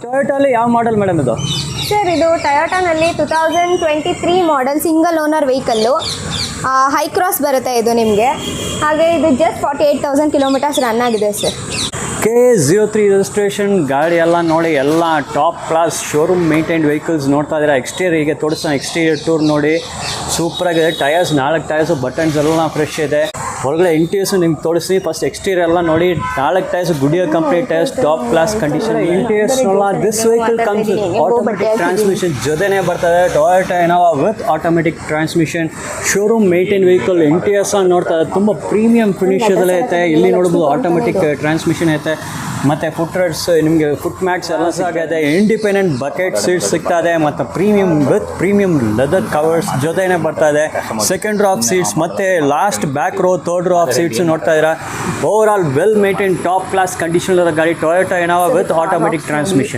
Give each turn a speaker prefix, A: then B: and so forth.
A: ಟೊಯೋಟಲ್ಲಿ ಯಾವ model madam ಇದು?
B: Sir ಇದು ಟೊಯೋಟಾನಲ್ಲಿ 2023 model single owner vehicle. High cross ಬರುತ್ತೆ ಇದು ನಿಮಗೆ. ಹಾಗೆ ಇದು ಜಸ್ಟ್ 48,000 ಕಿಲೋಮೀಟರ್ಸ್ ರನ್ ಆಗಿದೆ ಸರ್.
A: K03 ರಿಜಿಸ್ಟ್ರೇಷನ್ ಗಾಡಿ ಎಲ್ಲ ನೋಡಿ, ಎಲ್ಲ top class showroom maintained vehicles ನೋಡ್ತಾ ಇದ್ದೀರಾ. ಎಕ್ಸ್ಟೀರಿಯರ್ಗೆ ತೋರಿಸ್ತಾನೆ, ಎಕ್ಸ್ಟೀರಿಯರ್ ಟೂರ್ ನೋಡಿ ಸೂಪರಾಗಿದೆ. ಟಯರ್ಸ್ 4 ಟಯರ್ಸು ಬಟನ್ಸ್ ಎಲ್ಲ ಫ್ರೆಶ್ ಇದೆ. ಹೊರಗಡೆ ಇಂಟೀರಿಯರ್ಸ್ ನಿಮ್ಗೆ ತೋರಿಸ್ತೀನಿ. ಫಸ್ಟ್ ಎಕ್ಸ್ಟೀರಿಯರ್ ಎಲ್ಲ ನೋಡಿ, 4 tyres Goodyear company tyres, top class condition. Interiors ನೋಡಲ್ಲ. This vehicle comes with automatic transmission ಜೊತೆನೇ ಬರ್ತದೆ. Toyota Innova with automatic transmission showroom maintain vehicle. Interiors ನೋಡ್ತಾ ಇದ್ದಾರೆ, ತುಂಬ ಪ್ರೀಮಿಯಂ ಫಿನಿಶದಲ್ಲೇ ಐತೆ. ಇಲ್ಲಿ ನೋಡ್ಬೋದು ಆಟೋಮೆಟಿಕ್ ಟ್ರಾನ್ಸ್ಮಿಷನ್ ಐತೆ. ಮತ್ತು ಫುಟ್ ರೆಡ್ಸ್, ನಿಮಗೆ ಫುಟ್ ಮ್ಯಾಟ್ಸ್ ಎಲ್ಲ ಸಿಗುತ್ತೆ. ಇಂಡಿಪೆಂಡೆಂಟ್ ಬಕೆಟ್ ಸೀಟ್ಸ್ ಸಿಗ್ತಾ ಇದೆ. ಮತ್ತು premium with premium leather covers ಜೊತೆನೇ ಬರ್ತಾ ಇದೆ. ಸೆಕೆಂಡ್ ರೋ ಆಫ್ ಸೀಟ್ಸ್ ಮತ್ತು last back row, third row of seats ನೋಡ್ತಾ ಇದ್ದೀರಾ. Overall well maintain top class condition ಗಾಡಿ Toyota Innova with automatic transmission.